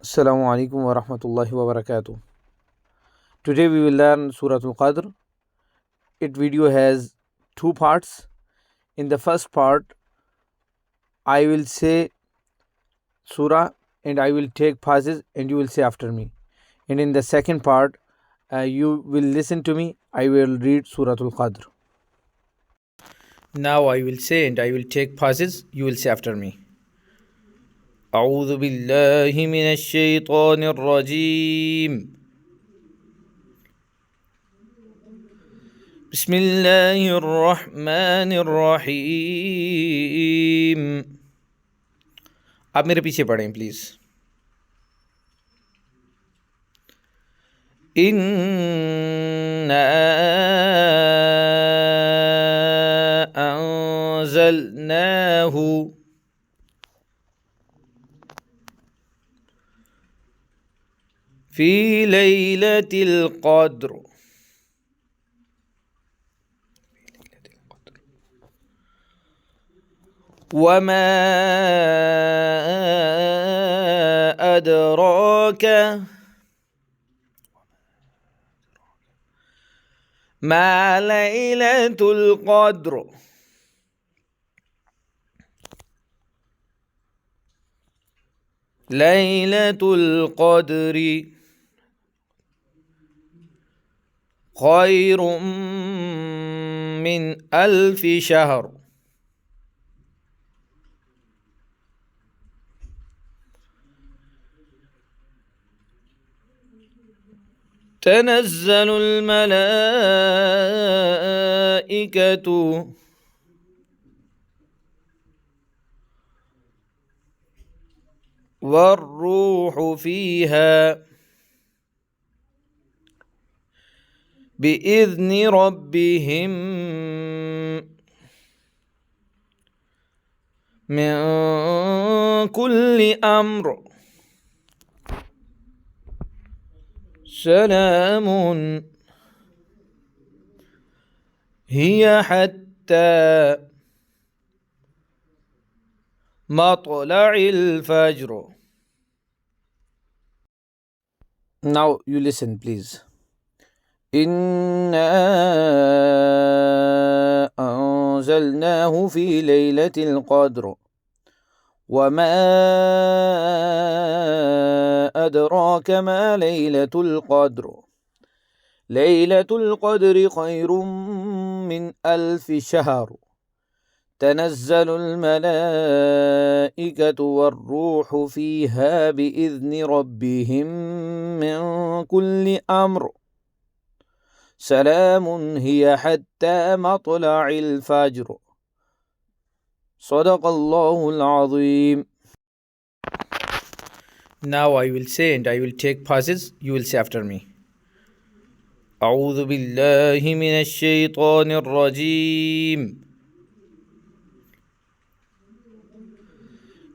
Assalamu alaikum wa rahmatullahi wa barakatuh. Today we will learn Surah Al-Qadr. It video has two parts. In the first part, I will say Surah and I will take pauses and you will say after me. And in the second part, you will listen to me. I will read Surah Al-Qadr. Now I will say and I will take pauses. You will say after me. أعوذ بالله من الشيطان الرجيم. بسم الله الرحمن الرحيم. आप मेरे पीछे पढ़ें प्लीज. إنا أنزلناه في ليلة القدر وما أدراك ما ليلة القدر ليلة القدر خير من 1000 شهر تنزل الملائكة والروح فيها بإذن ربهم من كل أمر سلام هي حتى مطلع الفجر. Now you listen please. إنا أنزلناه في ليلة القدر وما أدراك ما ليلة القدر ليلة القدر خير من 1000 شهر تنزل الملائكة والروح فيها بإذن ربهم من كل أمر سلام هي حتى مطلع الفجر. صدق الله العظيم. Now I will say and I will take pauses. You will say after me. أعوذ بالله من الشيطان الرجيم.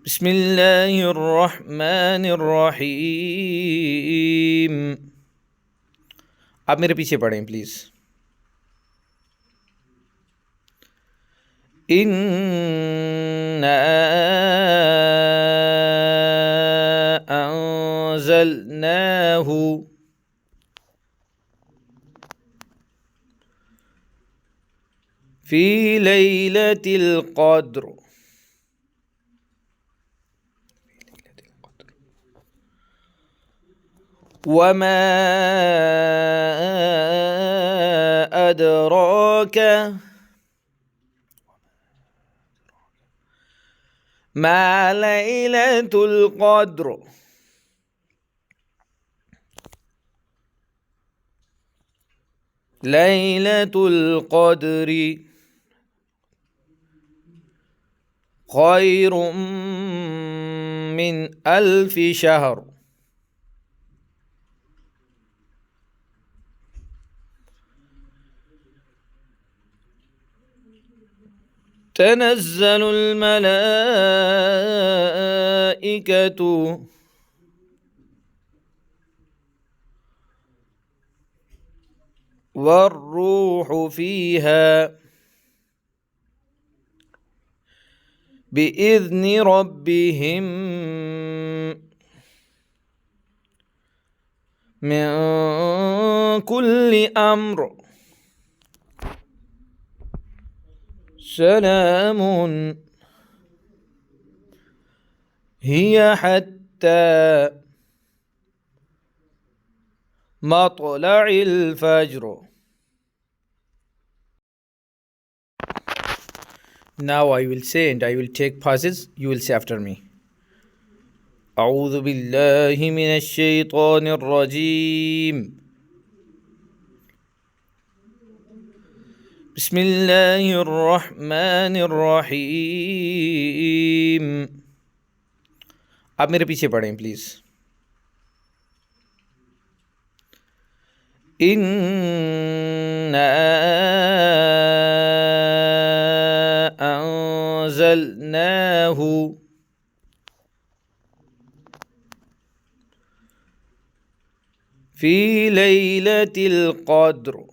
بسم الله الرحمن الرحيم. आप मेरे पीछे पढ़ें प्लीज. إنا أنزلناه في ليلة القدر وما أدراك ما ليلة القدر ليلة القدر خير من 1000 شهر تنزل الملائكة والروح فيها بإذن ربهم من كل أمر سلام هي حتى مطلع الفجر. Now I will say and I will take pauses. You will say after me. أعوذ بالله من الشيطان الرجيم. بسم الله الرحمن الرحيم. आप मेरे पीछे पढ़ें प्लीज़. إنا أنزلناه في ليلة القدر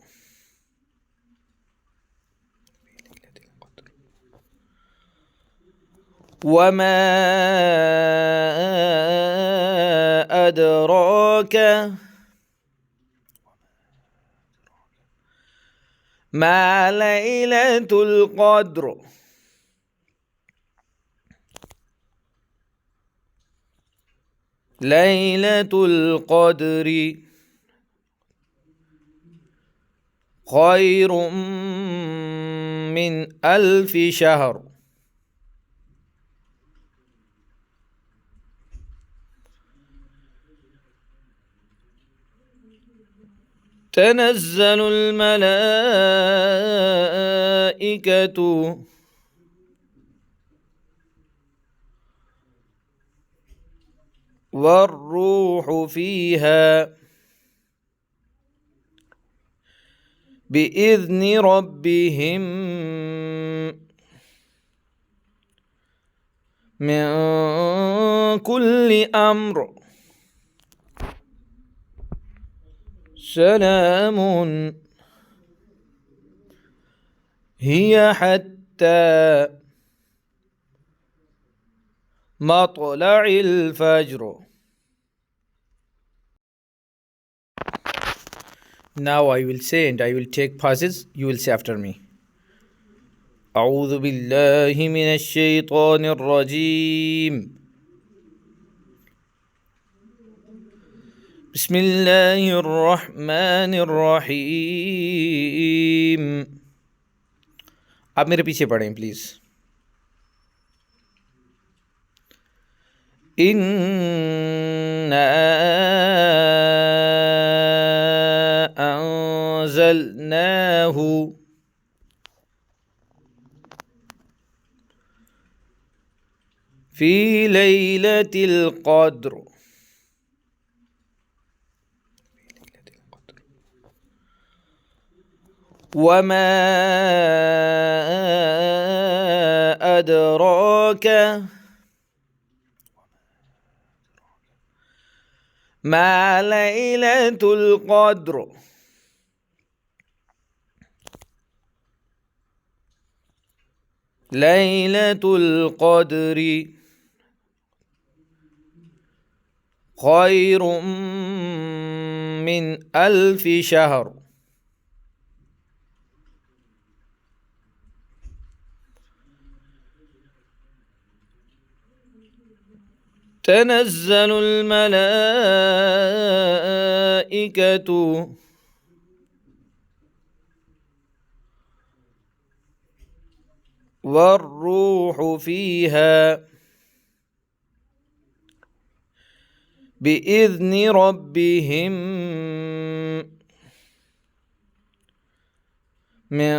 وما أدراك ما ليلة القدر. ليلة القدر خير من 1000 شهر. تنزل الملائكة والروح فيها بإذن ربهم من كل أمر سلام هي حتى مطلع الفجر. Now I will say and I will take pauses. You will say after me. أعوذ بالله من الشيطان الرجيم. بسم الله الرحمن الرحيم. आप मेरे पीछे पढ़ें प्लीज़. إنا أنزلناه في ليلة القدر وما أدراك ما ليلة القدر. ليلة القدر خير من 1000 شهر. تنزل الملائكة والروح فيها بإذن ربهم من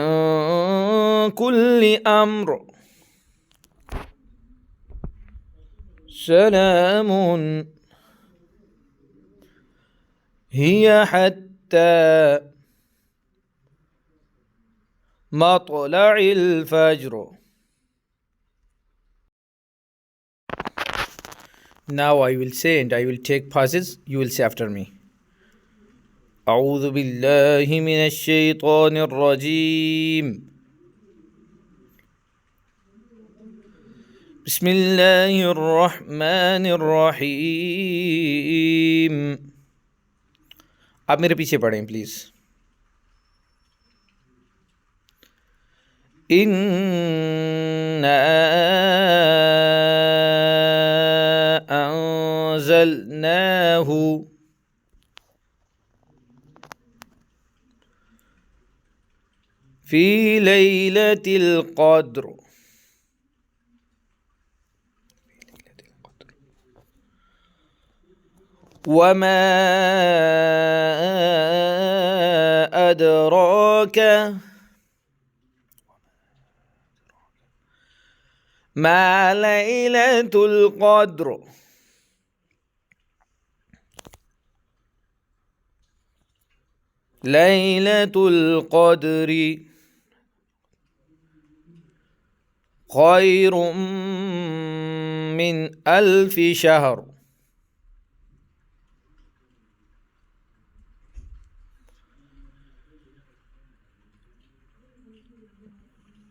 كل أمر سلام هي حتى مطلع الفجر. Now I will say and I will take pauses. You will say after me. أعوذ بالله من الشيطان الرجيم. بسم الله الرحمن الرحيم. आप मेरे पीछे पढ़ें प्लीज़। इन्ना अंज़लनाहु फी लैलतिल क़द्र वमा अदराक मा लैलतुल क़द्र लैलतुल क़द्रि खैरुम मिन अल्फि शहर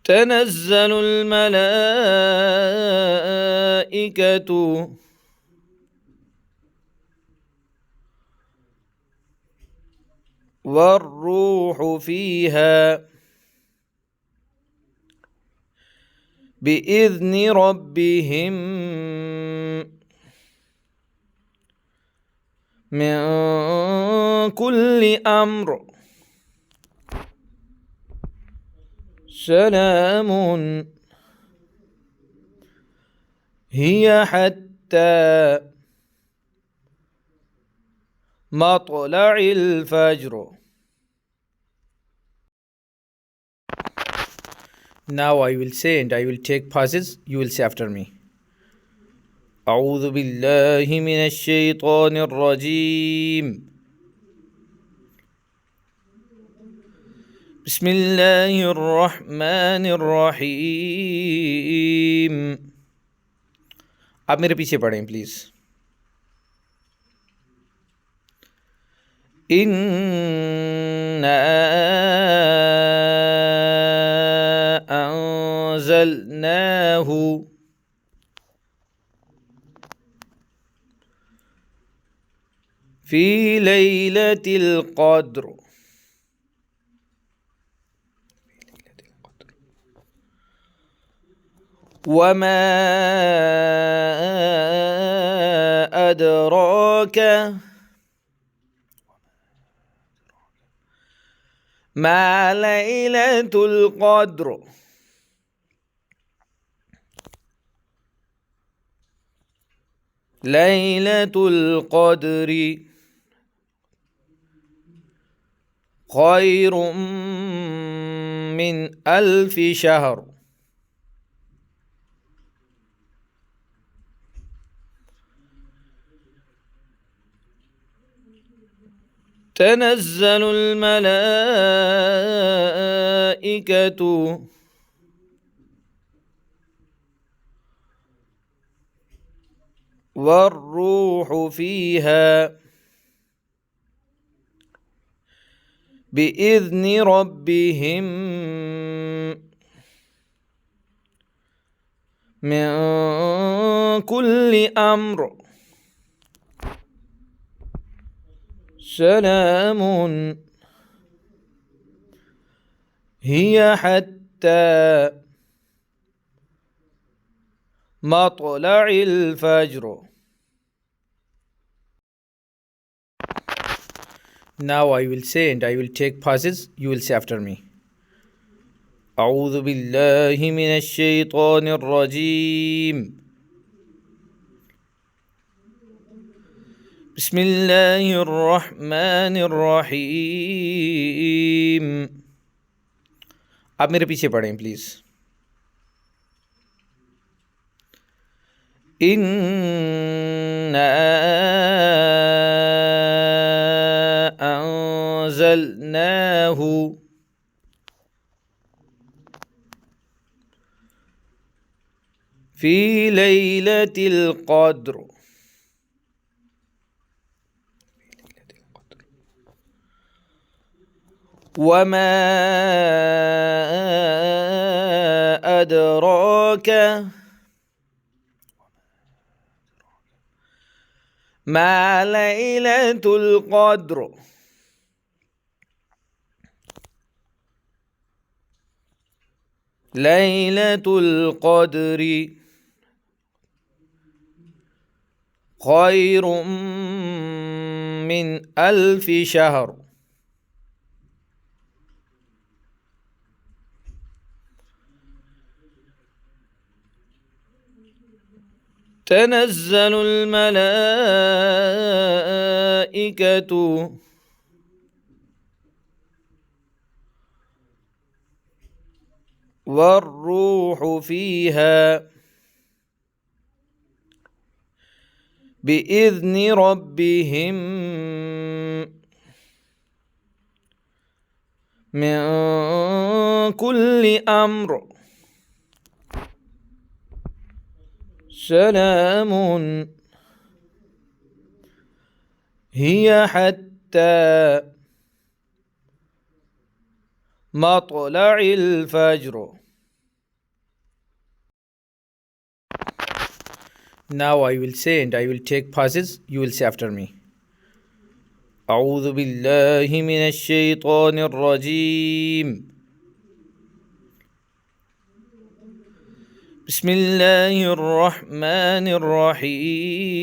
تنزل الملائكة والروح فيها بإذن ربهم من كل أمر سلام هي حتى مطلع الفجر. Now I will say and I will take pauses. You will say after me. أعوذ بالله من الشيطان الرجيم. بسم الله الرحمن الرحيم. आप मेरे पीछे पढ़ें प्लीज़। इन्ना अंज़लनाहु फी लैलतिल क़द्र वमा अदराक मा लैलतुल क़द्र लैलतुल क़द्रि खैरुम मिन अल्फि शहर تنزل الملائكة والروح فيها بإذن ربهم من كل أمر سلام هي حتى مطلع الفجر. Now I will say and I will take pauses. You will say after me. أعوذ بالله من الشيطان الرجيم. بسم الله الرحمن الرحيم. आप मेरे पीछे पढ़ें प्लीज़। इन्ना अंज़लनाहु फी लैलतिल क़द्र वमा अदराक मा लैलतुल क़द्र ليلة القدر خير من 1000 شهر. تنزل الملائكة والروح فيها بإذن ربهم من كل أمر. سلام هي حتى مطلع الفجر. Now I will say and I will take pauses. You will say after me. أعوذ بالله من الشيطان الرجيم. بسم الله الرحمن الرحيم.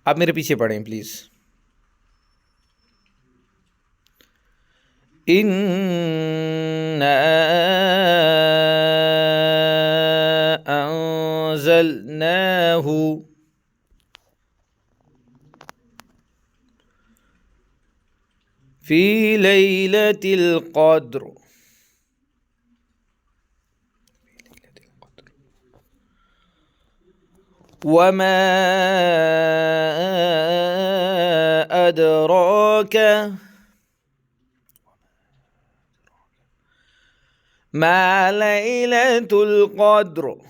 आप मेरे पीछे पढ़ें प्लीज. إنا أنزلناه في ليلة القدر. وما أدراك ما ليلة القدر.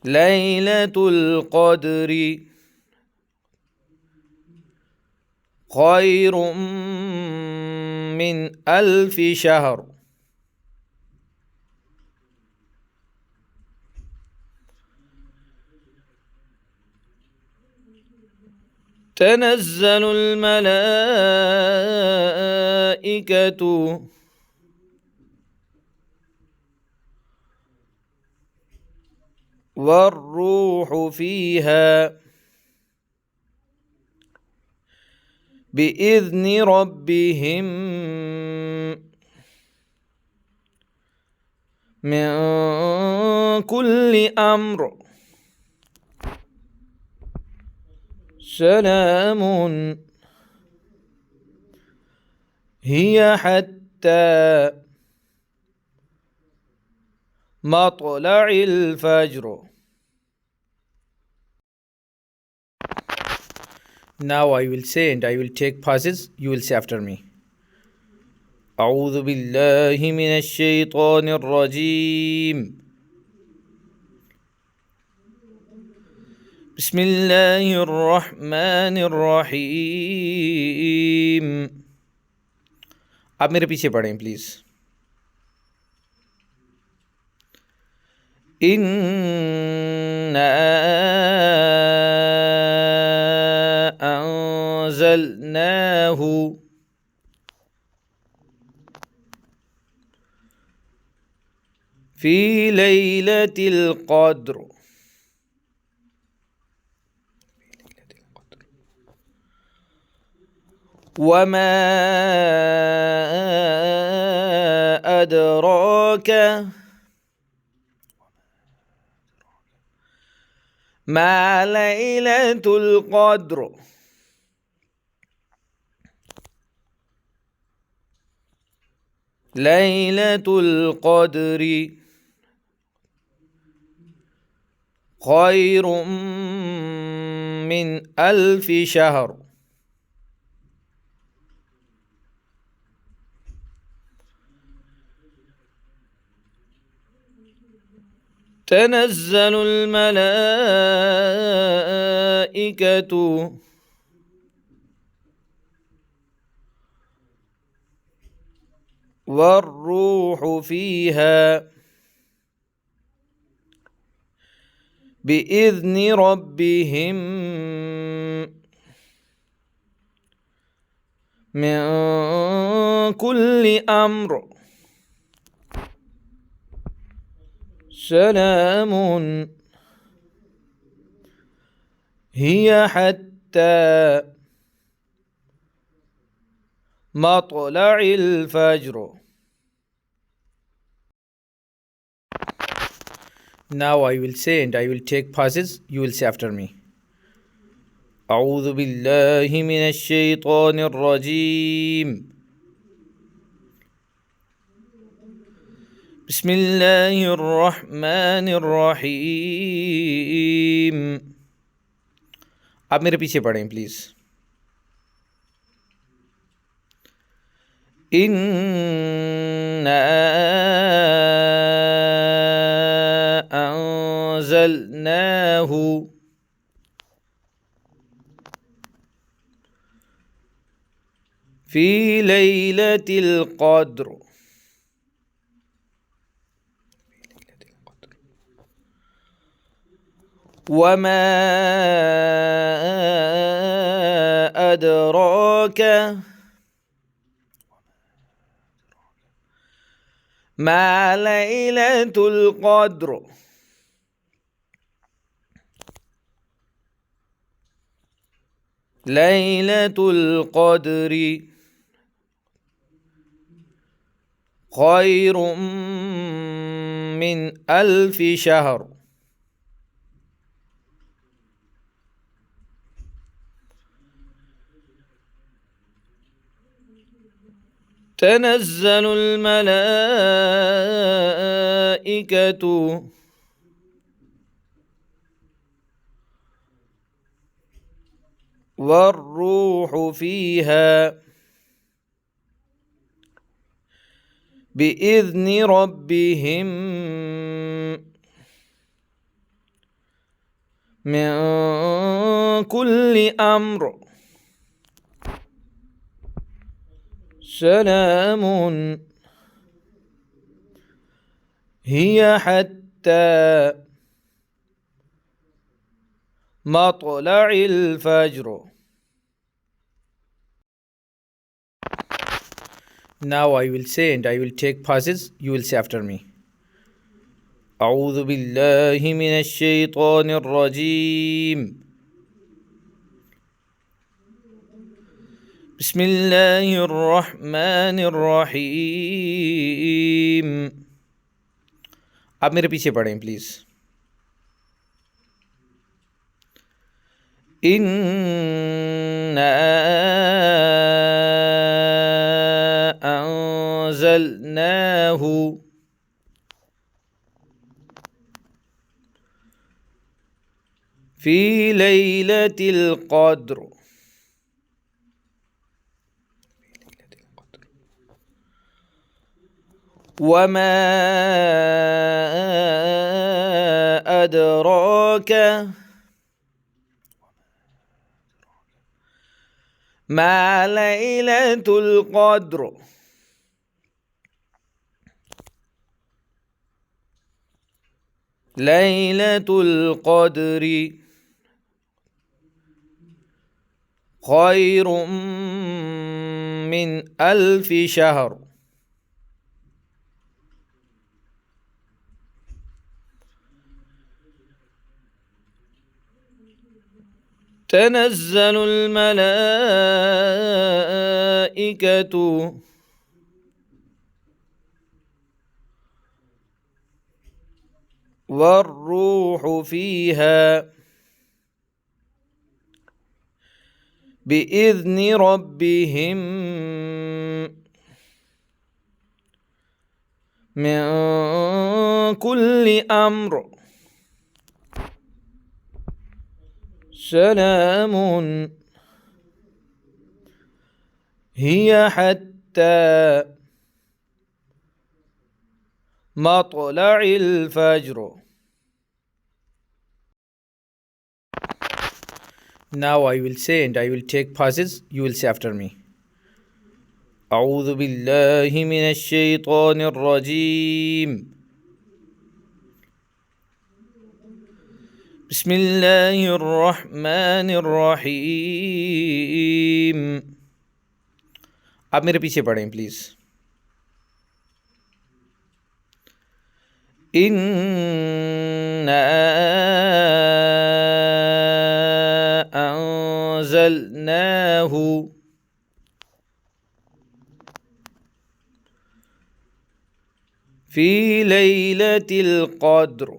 ليلة القدر خير من 1000 شهر. تنزل الملائكة والروح فيها بإذن ربهم من كل أمر. سلام هي حتى مطلع الفجر. Now I will say and I will take pauses. You will say after me. أعوذ بالله من الشيطان الرجيم. بسم الله الرحمن الرحيم. आप मेरे पीछे पढ़ें प्लीज. إنا أنزلناه في ليلة القدر. وما أدراك ما ليلة القدر. ليلة القدر خير من 1000 شهر. تنزل الملائكة والروح فيها بإذن ربهم من كل أمر سلام هي حتى مطلع الفجر. Now I will say and I will take pauses. You will say after me. أعوذ بالله من الشيطان الرجيم. بسم الله الرحمن الرحيم. आप मेरे पीछे पढ़ें प्लीज. إنا أنزلناه في ليلة القدر. وما أدراك ما ليلة القدر. ليلة القدر خير من 1000 شهر. تنزل الملائكة والروح فيها بإذن ربهم من كل أمر سلام هي حتى مطلع الفجر. Now I will say and I will take pauses. You will say after me. أعوذ بالله من الشيطان الرجيم. بسم الله الرحمن الرحيم. आप मेरे पीछे पढ़ें प्लीज. إنا أنزلناه في ليلة القدر. وما أدراك ما ليلة القدر. ليلة القدر خير من 1000 شهر. تنزل الملائكة والروح فيها بإذن ربهم من كل أمر سلام هي حتى مطلع الفجر. Now I will say and I will take pauses. You will say after me. أعوذ بالله من الشيطان الرجيم. بسم الله الرحمن الرحيم. आप मेरे पीछे पढ़ें प्लीज़। इन्ना अंज़लनाहु फ़ी लैलतिल क़द्र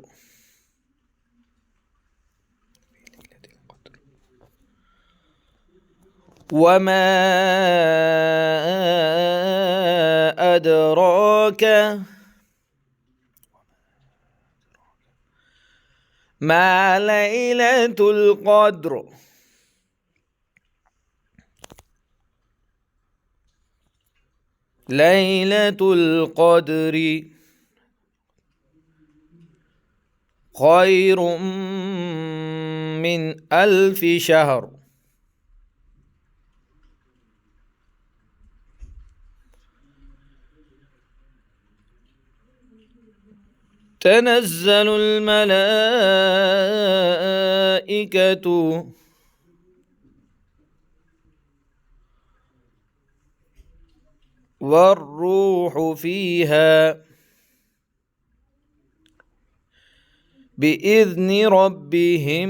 वमा अदराक मा लैलतुल क़द्र लैलतुल क़द्रि खैरुम मिन अल्फि शहर تنزل الملائكة والروح فيها بإذن ربهم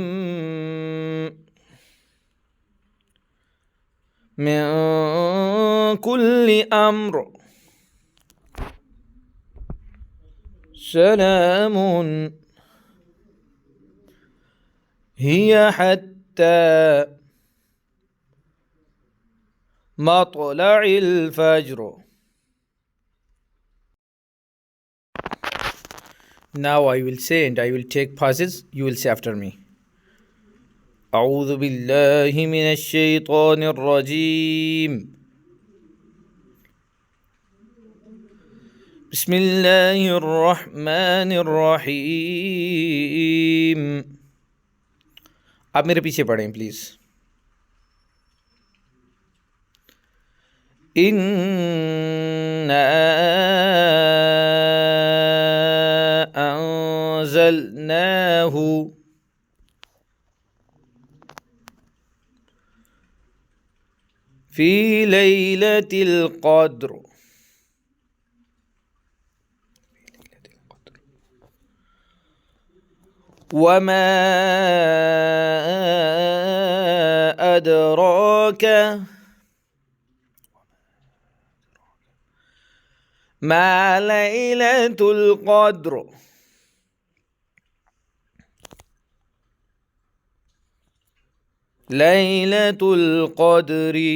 من كل أمر سلام هي حتى مطلع الفجر. Now I will say and I will take pauses. You will say after me. أعوذ بالله من الشيطان الرجيم. بسم الله الرحمن الرحيم. आप मेरे पीछे पढ़ें प्लीज़। इन्ना अंज़लनाहु फ़ी लैलतिल क़द्र वमा अदराक मा लैलतुल क़द्र लैलतुल क़द्रि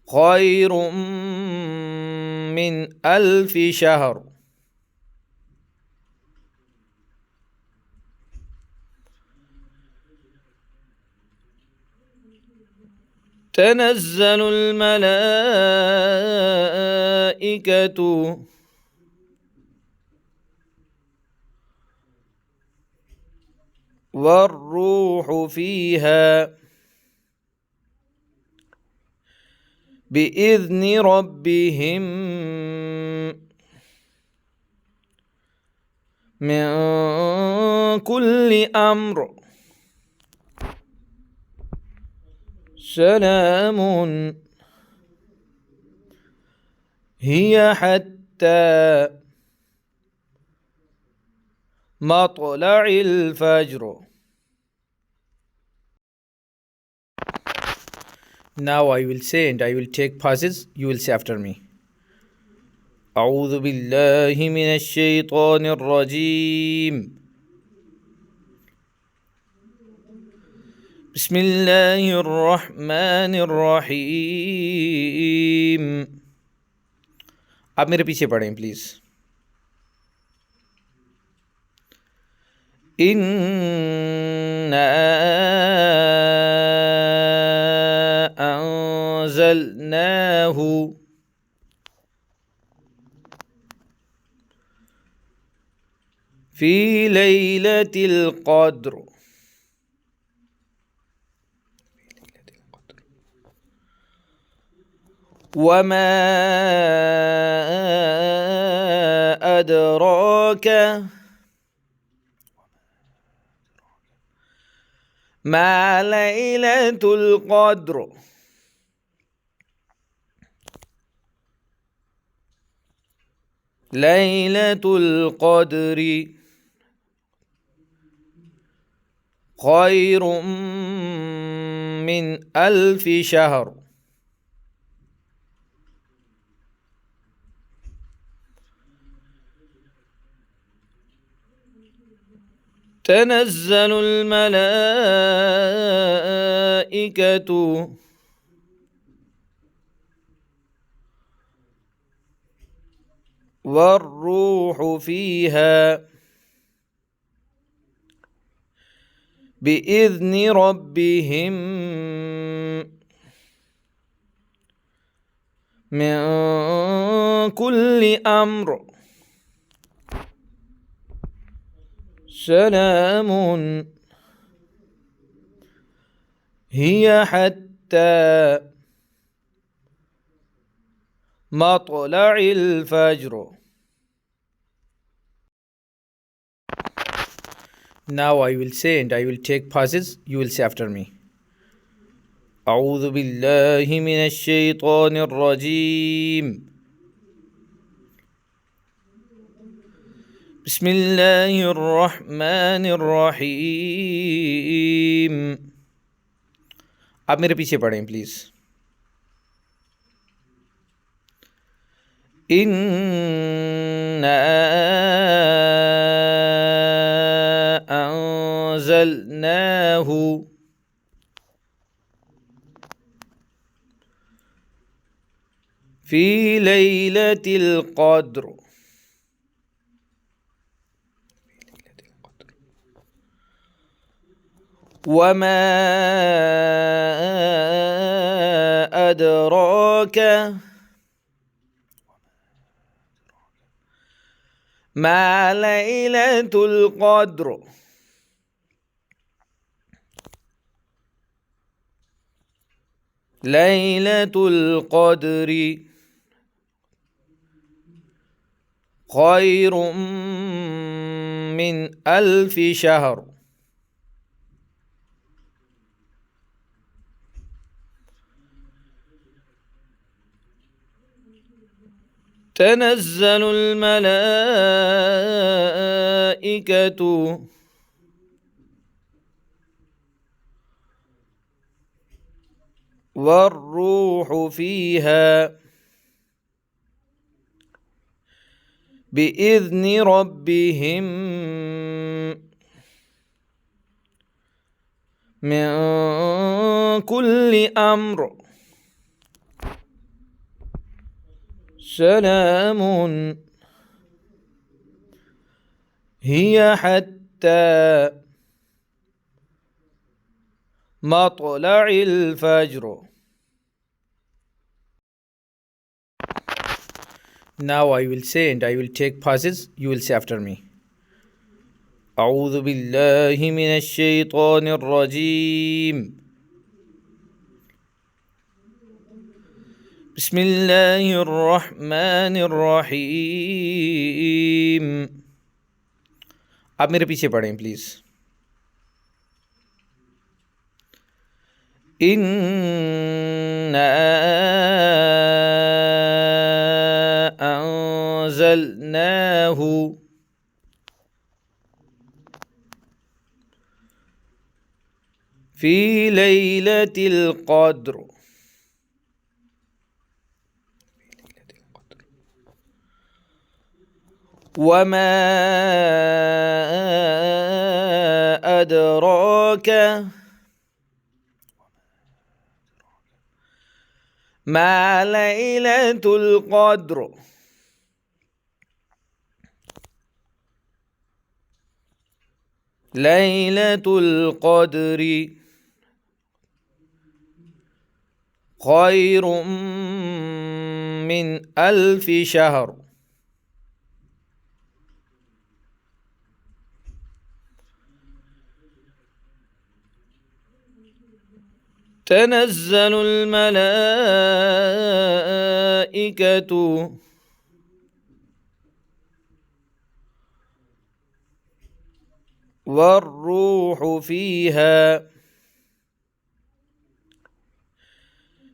खैरुम मिन अल्फि शहर تنزل الملائكة والروح فيها بإذن ربهم من كل أمر سلام هي حتى مطلع الفجر. Now I will say and I will take pauses. You will say after me. أعوذ بالله من الشيطان الرجيم. بسم الله الرحمن الرحيم. आप मेरे पीछे पढ़ें प्लीज़। इन्ना अंज़लनाहु फ़ी लैलतिल क़द्र वमा अदराक मा लैलतुल क़द्र ليلة القدر خير من 1000 شهر. تنزل الملائكة والروح فيها بإذن ربهم من كل أمر سلام هي حتى مطلع الفجر. Now I will say and I will take pauses. You will say after me. أعوذ بالله من الشيطان الرجيم. بسم الله الرحمن الرحيم. आप मेरे पीछे पढ़ें प्लीज. إنا أنزلناه في ليلة القدر وما أدراك ما ليلة القدر. ليلة القدر خير من 1000 شهر. تنزل الملائكة والروح فيها بإذن ربهم من كل أمر سلام هي حتى مطلع الفجر. Now I will say and I will take pauses. You will say after me. أعوذ بالله من الشيطان الرجيم. بسم الله الرحمن الرحيم. आप मेरे पीछे पढ़ें प्लीज. إنا أنزلناه في ليلة القدر وما أدراك ما ليلة القدر. ليلة القدر خير من 1000 شهر. تنزل الملائكة والروح فيها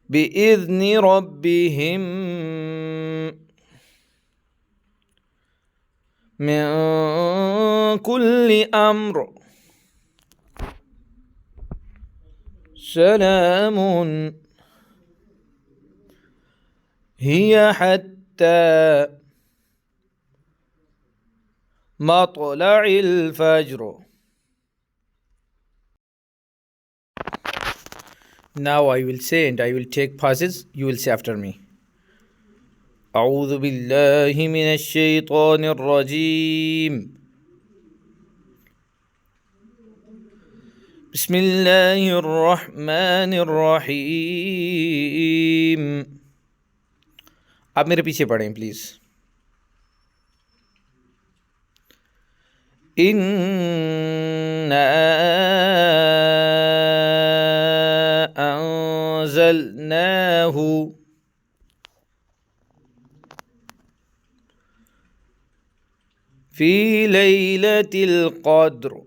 بإذن ربهم من كل أمر سلام هي حتى مطلع الفجر. Now I will say and I will take pauses. You will say after me. أعوذ بالله من الشيطان الرجيم. بسم الله الرحمن الرحيم. आप मेरे पीछे पढ़ें प्लीज. إنا أنزلناه في ليلة القدر.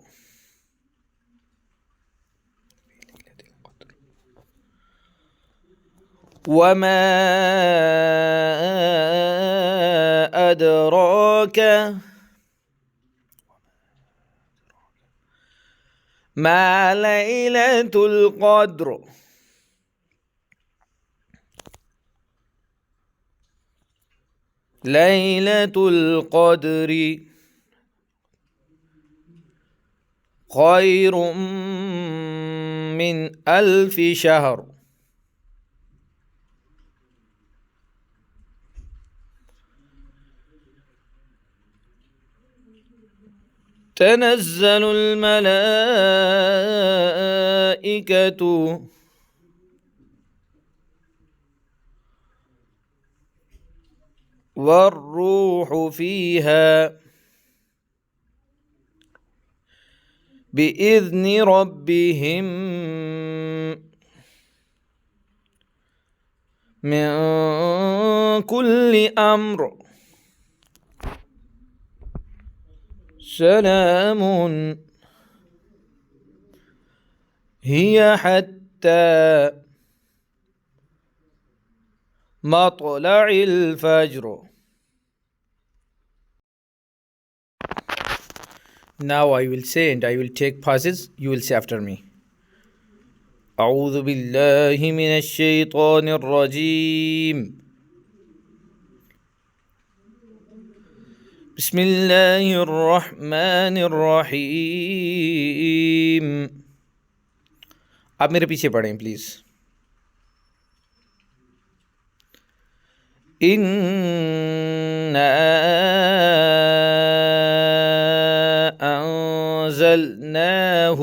وما أدراك ما ليلة القدر. ليلة القدر خير من 1000 شهر. تنزل الملائكة والروح فيها بإذن ربهم من كل أمر سلام هي حتى مطلع الفجر. Now I will say and I will take pauses. You will say after me. أعوذ بالله من الشيطان الرجيم. بسم الله الرحمن الرحيم. आप मेरे पीछे पढ़ें प्लीज. إنا أنزلناه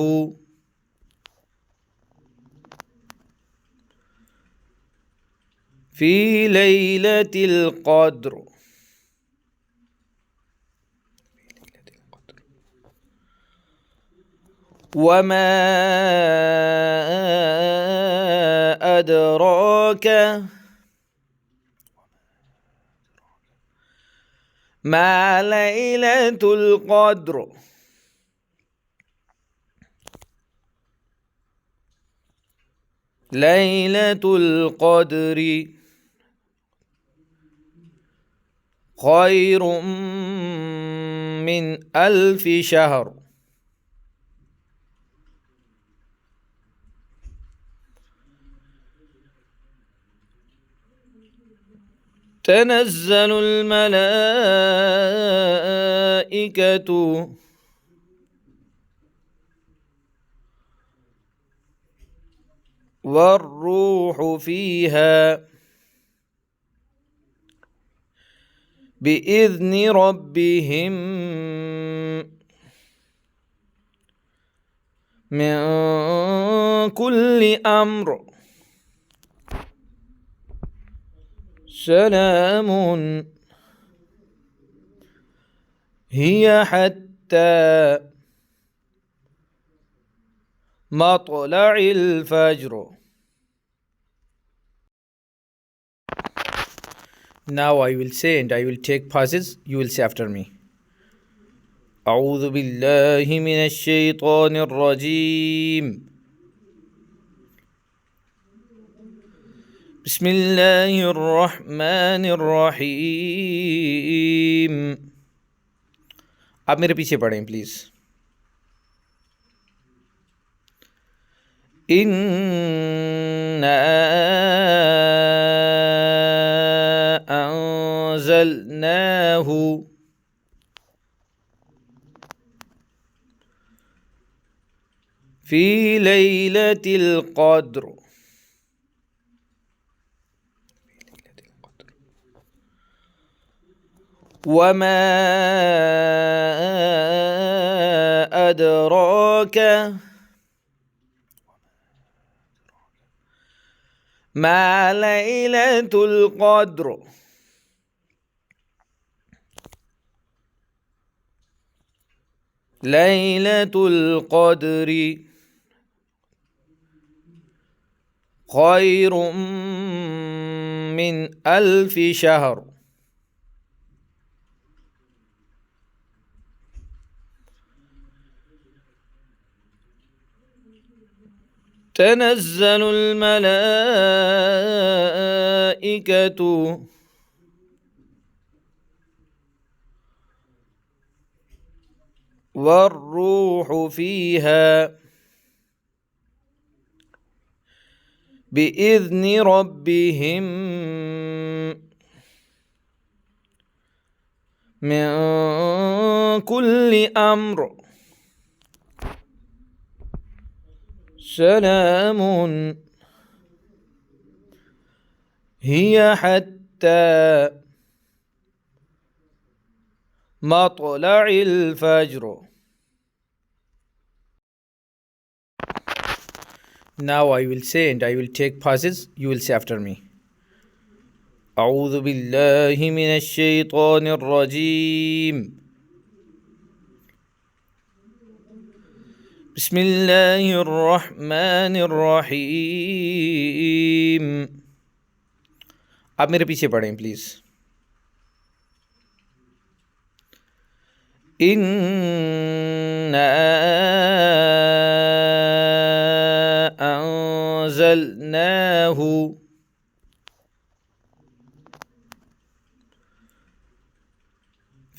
في ليلة القدر. وما أدراك ما ليلة القدر. ليلة القدر خير من 1000 شهر. تنزل الملائكة والروح فيها بإذن ربهم من كل أمر سلام هي حتى مطلع الفجر. Now I will say and I will take pauses. You will say after me. أعوذ بالله من الشيطان الرجيم. بسم الله الرحمن الرحيم. आप मेरे पीछे पढ़ें प्लीज़। इन्ना अंज़लनाहु फी लैलतिल क़द्र वमा अदराक मा लैलतुल क़द्र लैलतुल क़द्रि खैरुम मिन अल्फि शहर تنزل الملائكة والروح فيها بإذن ربهم من كل أمر سلام هي حتى مطلع الفجر. Now I will say and I will take pauses. You will say after me. أعوذ بالله من الشيطان الرجيم. بسم الله الرحمن الرحيم. आप मेरे पीछे पढ़ें प्लीज़। इन्ना अंज़लनाहु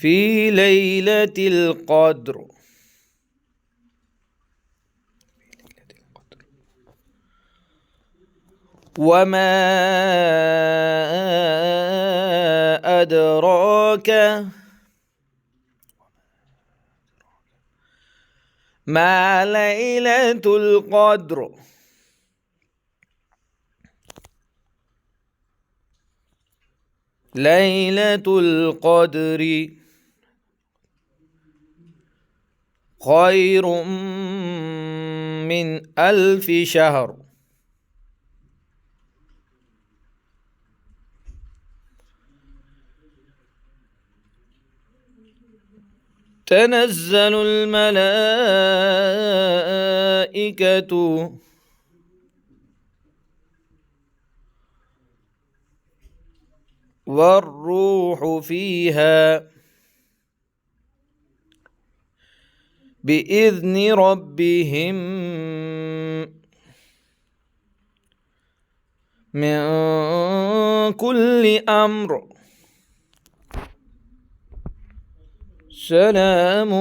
फी लैलतिल क़द्र वमा अदराक मा लैलतुल क़द्र लैलतुल क़द्रि खैरुम मिन अल्फि शहर تنزل الملائكة والروح فيها بإذن ربهم من كل أمر سلام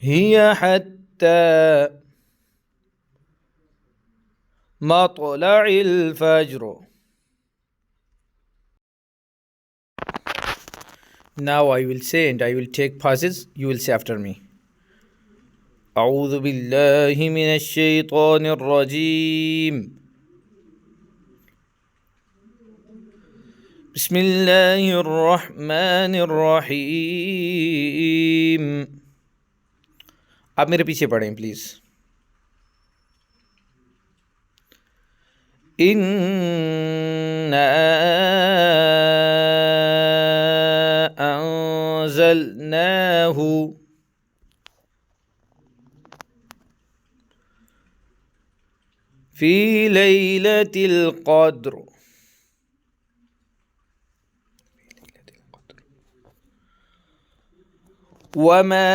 هي حتى مطلع الفجر. Now I will say and I will take pauses. You will say after me. أعوذ بالله من الشيطان الرجيم. بسم الله الرحمن الرحيم. आप मेरे पीछे पढ़ें प्लीज़। इन्ना अंज़लनाहु फी लैलतिल क़द्र वमा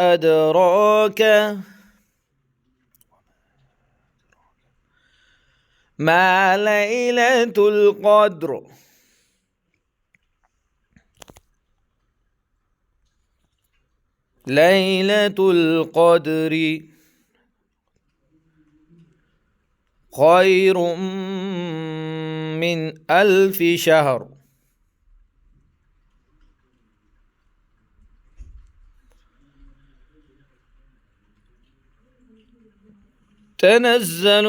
अदराक मा लैलतुल क़द्र ليلة القدر خير من 1000 شهر. تنزل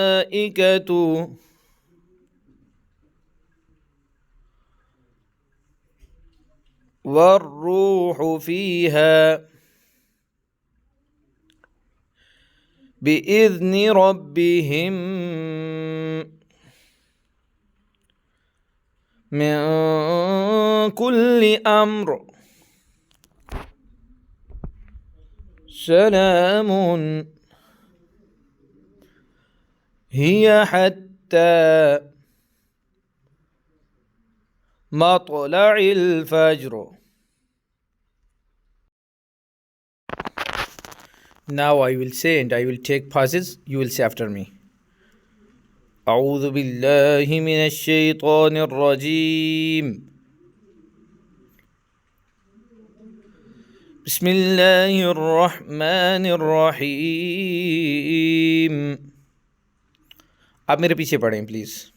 الملائكة والروح فيها بإذن ربهم من كل أمر سلام هي حتى مطلع الفجر. Now I will say and I will take pauses. You will say after me. أعوذ بالله من الشيطان الرجيم. بسم الله الرحمن الرحيم. आप मेरे पीछे पढ़ें प्लीज.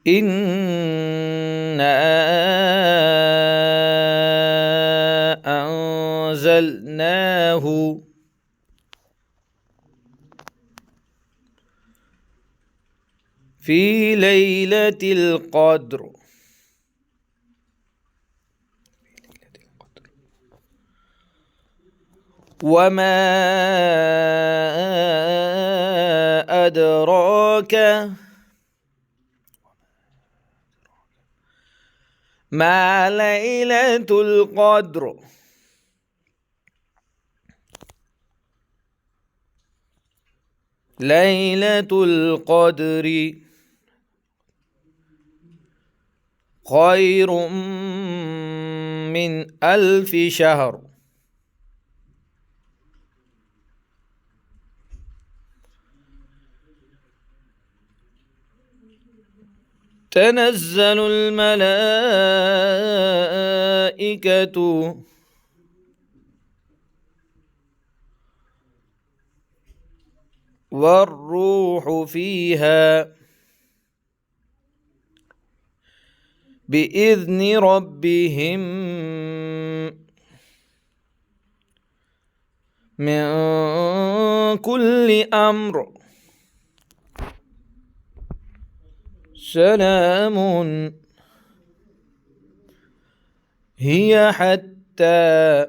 إنا أنزلناه في ليلة القدر وما أدراك ما ليلة القدر. ليلة القدر خير من 1000 شهر. تنزل الملائكة والروح فيها بإذن ربهم من كل أمر سلام هي حتى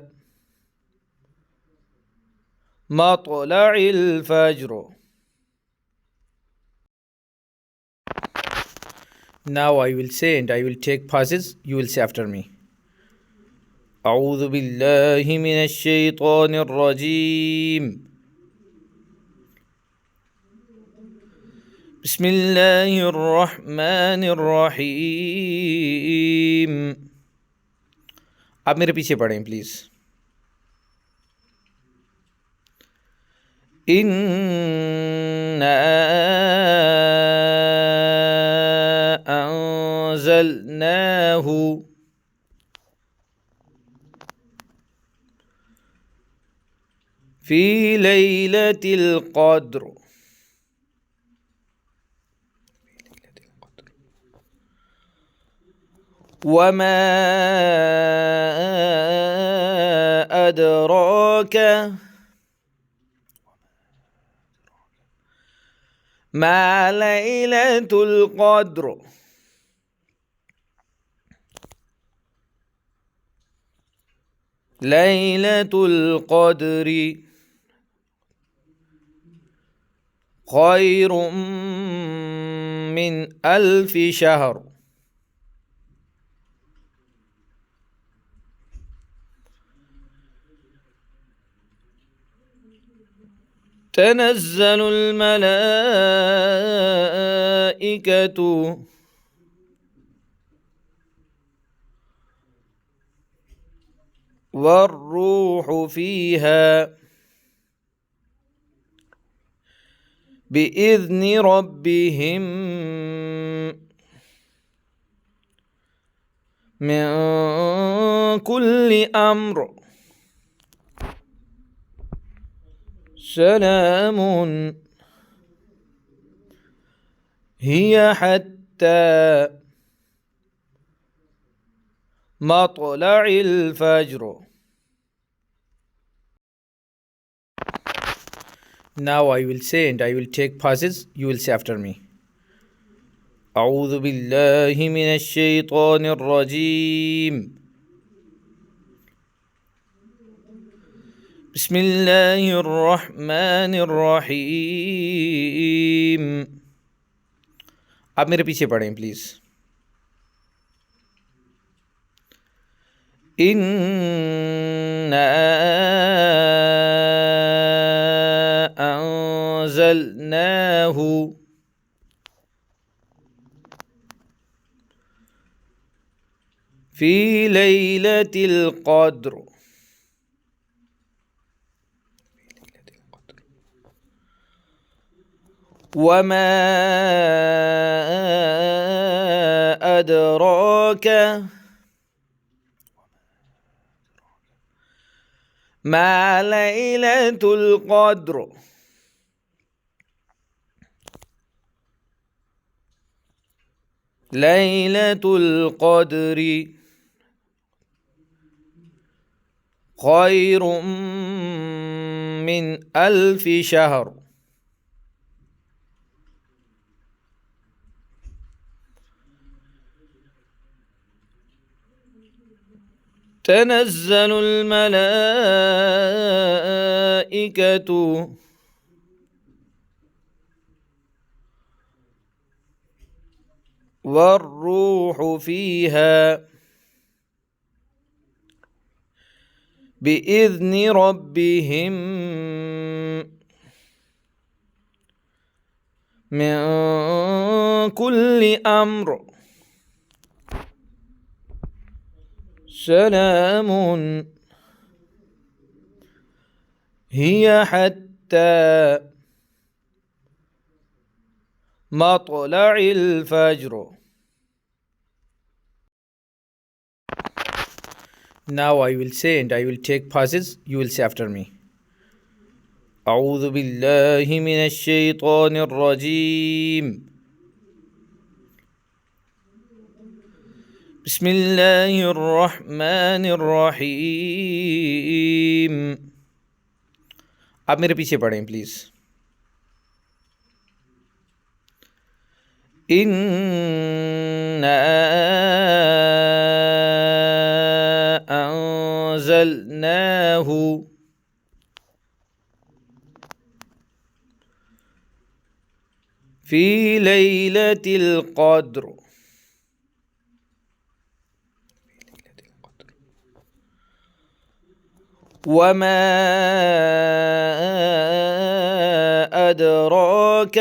مطلع الفجر. Now I will say and I will take pauses. You will say after me. أعوذ بالله من الشيطان الرجيم. بسم الله الرحمن الرحيم. आप मेरे पीछे पढ़ें प्लीज. إنا أنزلناه في ليلة القدر وما أدراك ما ليلة القدر. ليلة القدر خير من 1000 شهر. تنزل الملائكة والروح فيها بإذن ربهم من كل أمر سلام هي حتى مطلع الفجر. Now I will say and I will take pauses. You will say after me. أعوذ بالله من الشيطان الرجيم. بسم الله الرحمن الرحيم. आप मेरे पीछे पढ़ें प्लीज. إنا أنزلناه في ليلة القدر. وما أدراك ما ليلة القدر. ليلة القدر خير من 1000 شهر. تنزل الملائكة والروح فيها بإذن ربهم من كل أمر سلام هي حتى مطلع الفجر. Now I will say and I will take pauses. You will say after me. أعوذ بالله من الشيطان الرجيم. بسم الله الرحمن الرحيم. आप मेरे पीछे पढ़ें प्लीज. إنا أنزلناه في ليلة القدر. وما أدراك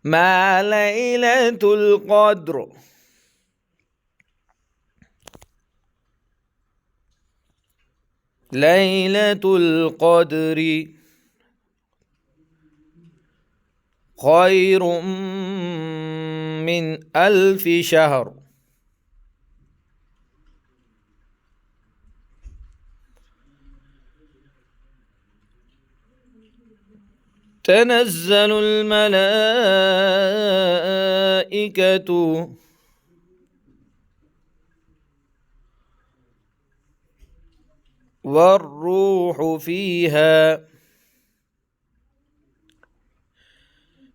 ما ليلة القدر. ليلة القدر خير من 1000 شهر. تنزل الملائكة والروح فيها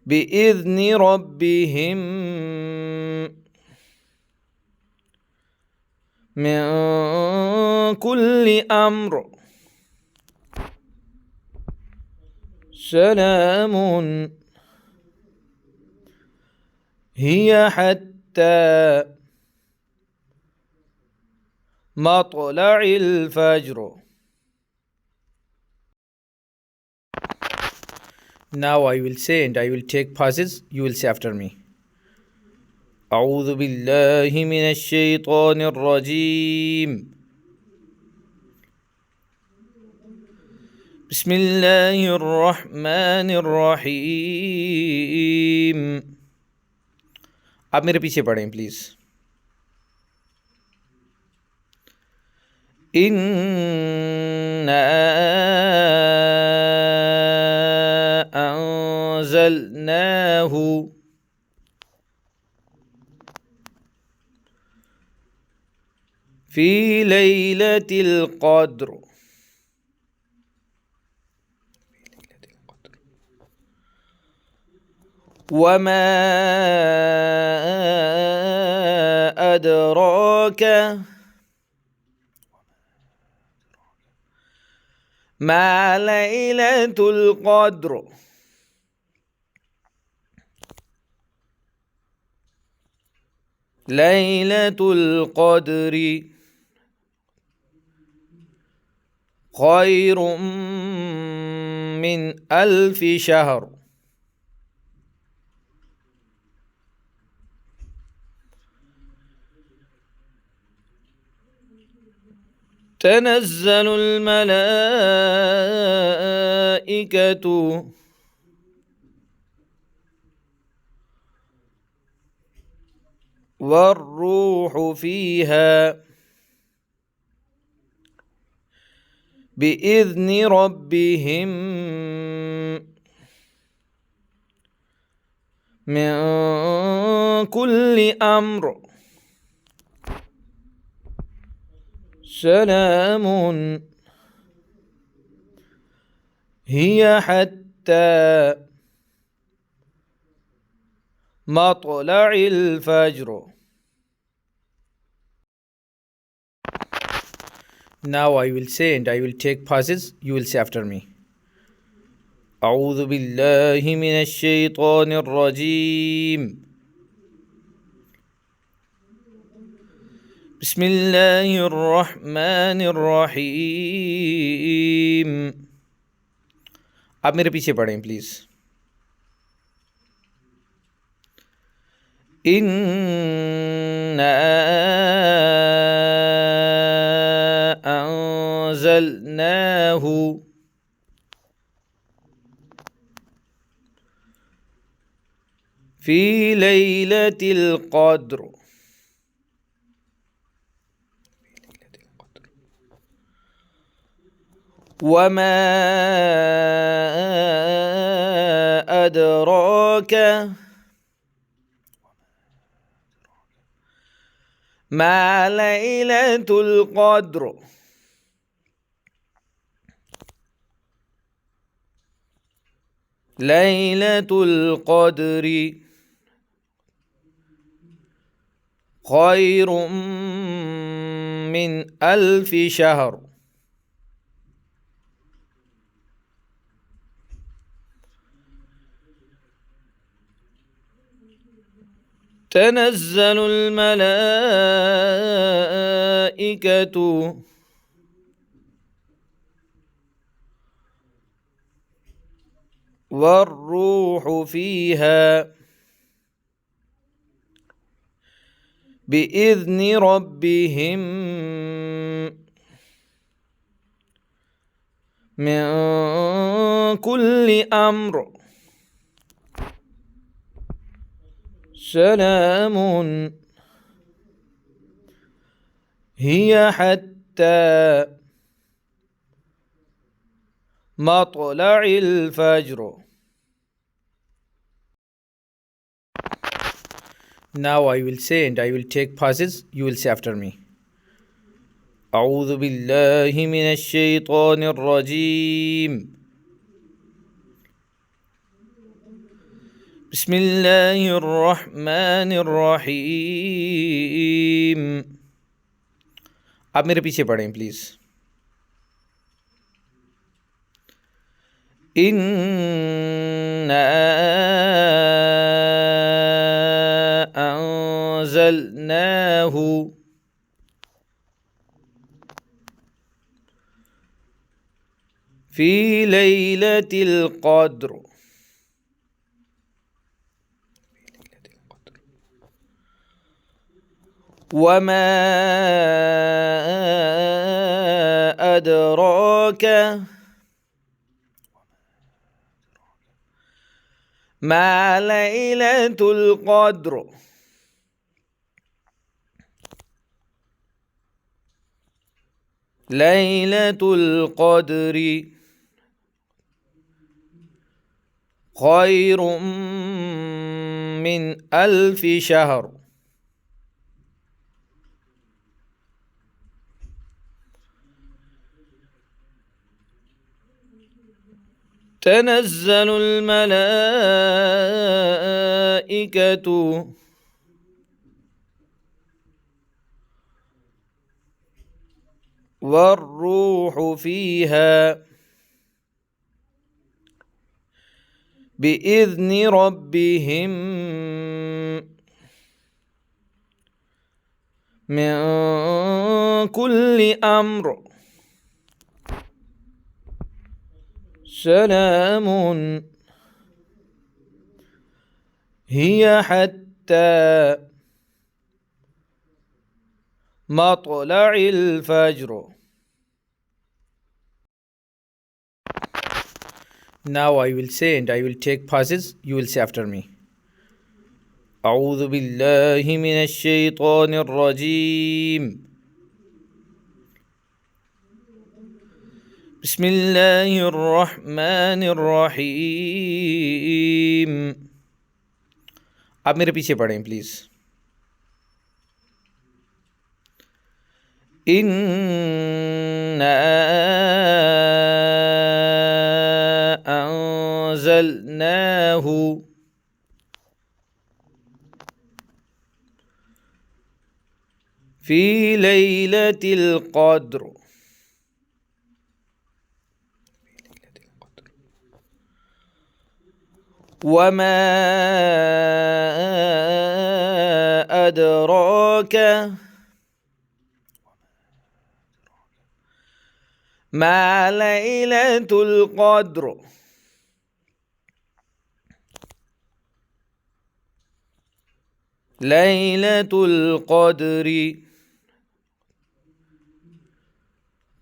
بإذن ربهم من كل أمر سلام هي حتى مطلع الفجر. Now I will say and I will take pauses. You will say after me. أعوذ بالله من الشيطان الرجيم. بسم الله الرحمن الرحيم. आप मेरे पीछे पढ़ें प्लीज़। इन्ना अंज़लनाहु फ़ी लैलतिल क़द्र वमा अदराक मा लैलतुल क़द्र लैलतुल क़द्रि खैरुम मिन अल्फि शहर تنزل الملائكة والروح فيها بإذن ربهم من كل أمر سلام هي حتى مطلع الفجر. Now I will say and I will take pauses. You will say after me. أعوذ بالله من الشيطان الرجيم. بسم الله الرحمن الرحيم. आप मेरे पीछे पढ़ें प्लीज़। इन्ना अंज़लनाहु फ़ी लैलतिल क़द्र वमा अदराक मा लैलतुल क़द्र लैलतुल क़द्रि खैरुम मिन अल्फि शहर تنزل الملائكة والروح فيها بإذن ربهم من كل أمر سلام هي حتى مطلع الفجر. Now I will say and I will take pauses. You will say after me. أعوذ بالله من الشيطان الرجيم. بسم الله الرحمن الرحيم. आप मेरे पीछे पढ़ें प्लीज़। इन्ना अंज़लनाहु फ़ी लैलतिल क़द्र वमा अदराक मा लैलतुल क़द्र ليلة القدر خير من 1000 شهر. تنزل الملائكة والروح فيها بإذن ربهم من كل أمر سلام هي حتى مطلع الفجر. Now I will say and I will take pauses. You will say after me. أعوذ بالله من الشيطان الرجيم. بسم الله الرحمن الرحيم. आप मेरे पीछे पढ़ें प्लीज. إنا أنزلناه في ليلة القدر وما أدراك ما ليلة القدر. ليلة القدر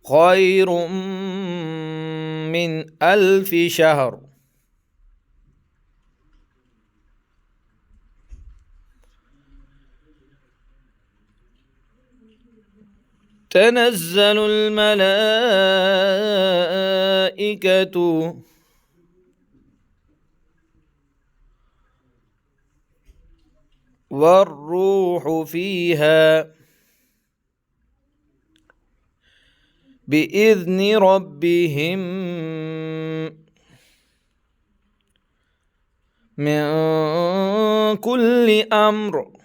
خير من 1000 شهر. تنزل الملائكة والروح فيها بإذن ربهم من كل أمر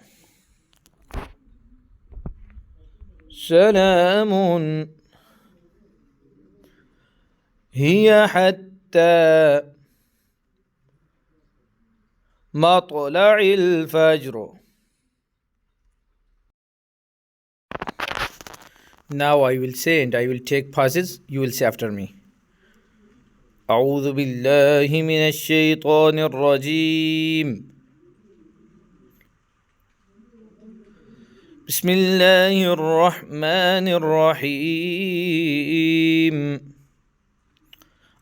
سلام هي حتى مطلع الفجر. Now I will say and I will take pauses. You will say after me. أعوذ بالله من الشيطان الرجيم. بسم الله الرحمن الرحيم.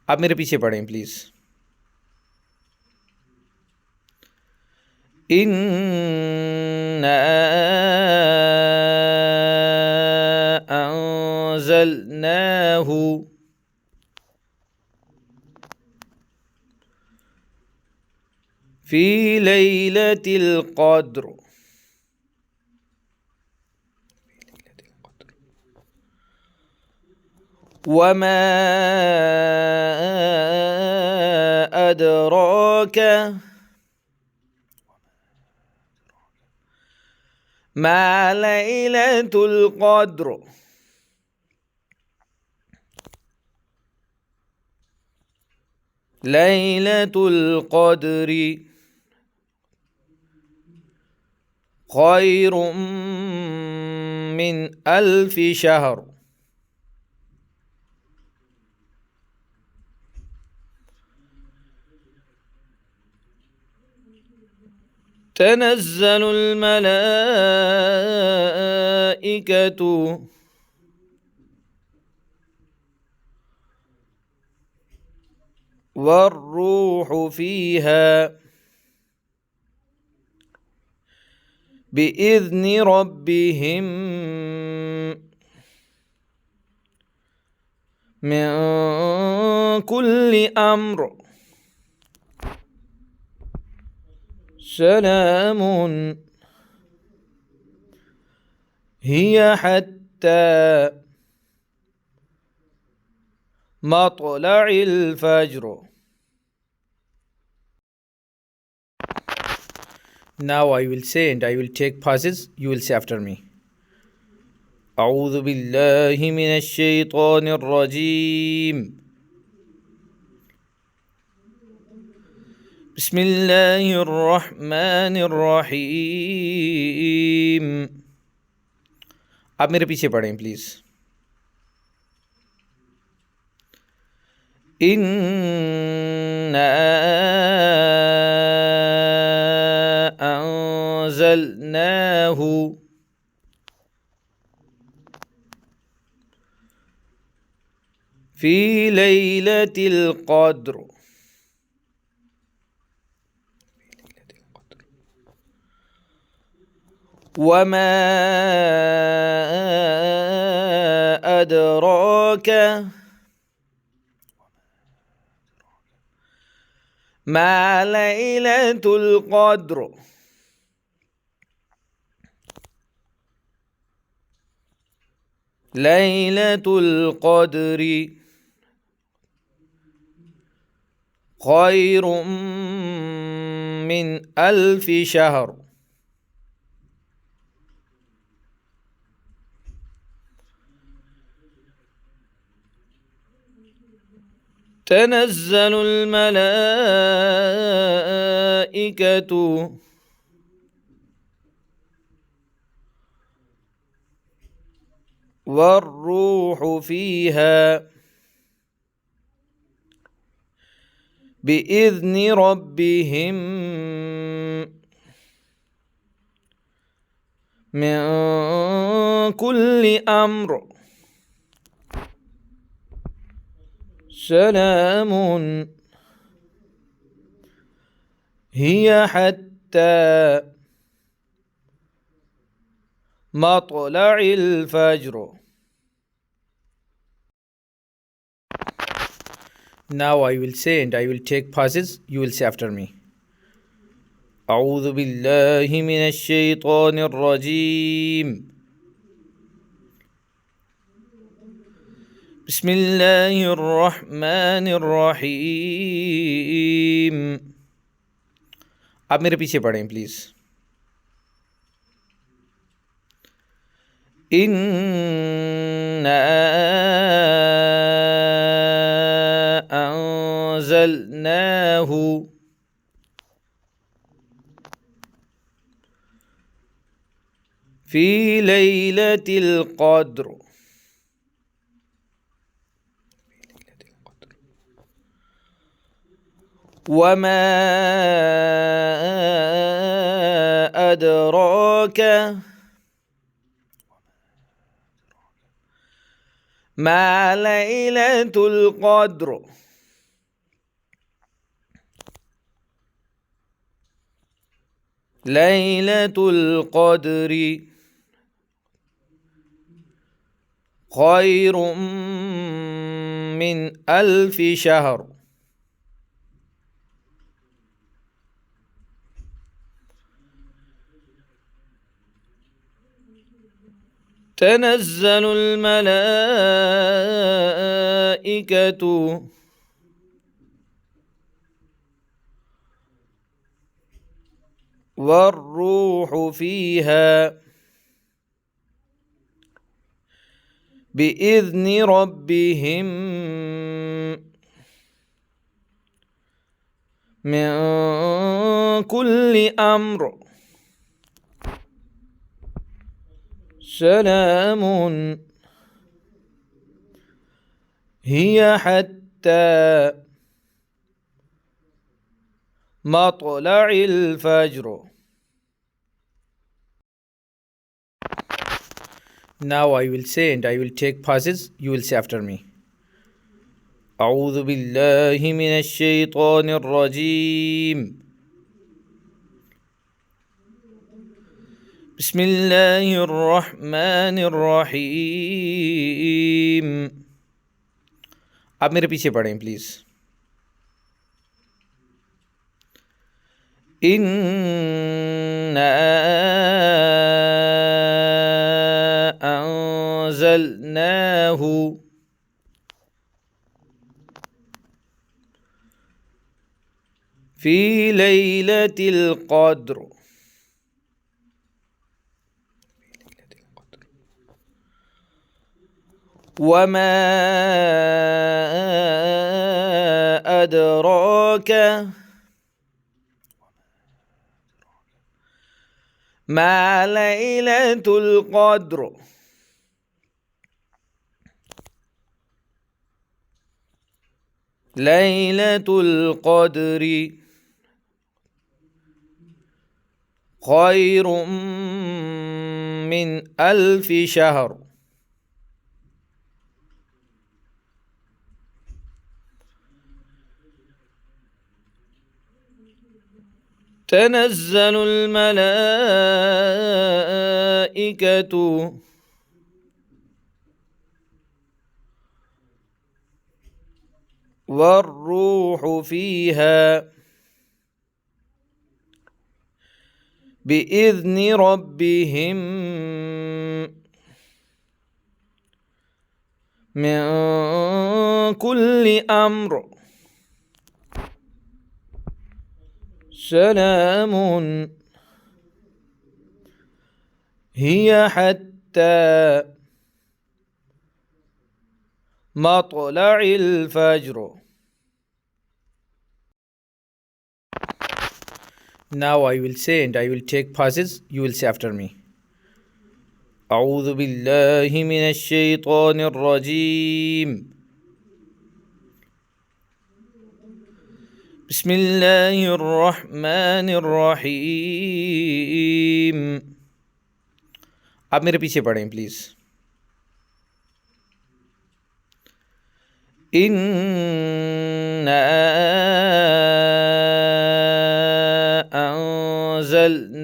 आप मेरे पीछे पढ़ें प्लीज. إنا أنزلناه في ليلة القدر وما أدراك ما ليلة القدر. ليلة القدر خير من 1000 شهر. تنزل الملائكة والروح فيها بإذن ربهم من كل أمر سلام هي حتى مطلع الفجر. Now I will say and I will take pauses. You will say after me. أعوذ بالله من الشيطان الرجيم. بسم الله الرحمن الرحيم. आप मेरे पीछे पढ़ें प्लीज. إنا أنزلناه في ليلة القدر. وما أدراك ما ليلة القدر. ليلة القدر خير من 1000 شهر. تنزل الملائكة والروح فيها بإذن ربهم من كل أمر سلام هي حتى مطلع الفجر. Now I will say and I will take pauses. You will say after me. أعوذ بالله من الشيطان الرجيم. بسم الله الرحمن الرحيم. आप मेरे पीछे पढ़ें प्लीज. إنا أنزلناه في ليلة القدر. وما أدراك ما ليلة القدر. ليلة القدر خير من 1000 شهر. تنزل الملائكة والروح فيها بإذن ربهم من كل أمر سلام هي حتى مطلع الفجر. Now I will say and I will take pauses. You will say after me. أعوذ بالله من الشيطان الرجيم. بسم الله الرحمن الرحيم. आप मेरे पीछे पढ़ें प्लीज़। इन्ना अंज़लनाहु फी लैलतिल क़द्र वमा अदराक मा लैलतुल क़द्र लैलतुल क़द्रि खैरुम मिन अल्फि शहर तनज़्ज़लु الملائكة والروح فيها بإذن ربهم من كل أمر سلام هي حتى مطلع الفجر. Now I will say and I will take pauses. You will say after me. أعوذ بالله من الشيطان الرجيم. بسم الله الرحمن الرحيم. आप मेरे पीछे पढ़ें प्लीज़। इन्ना अंज़लनाहु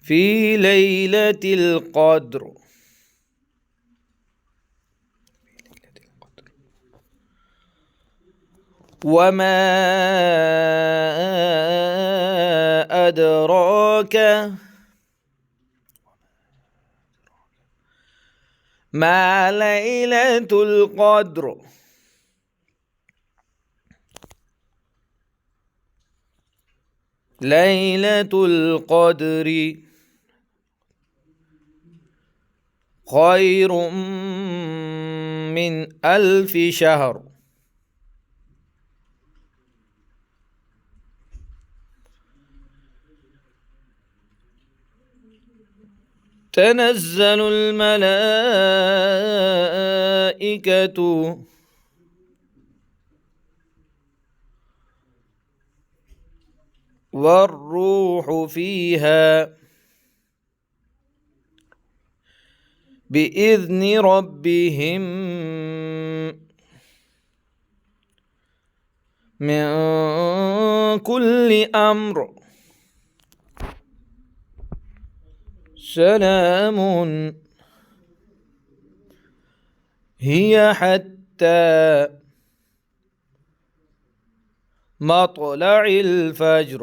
फी लैलतिल क़द्र वमा अदराक मा लैलतुल क़द्र लैलतुल क़द्रि खैरुम मिन अल्फि शहर تنزل الملائكة والروح فيها بإذن ربهم من كل أمر سلام هي حتى مطلع الفجر.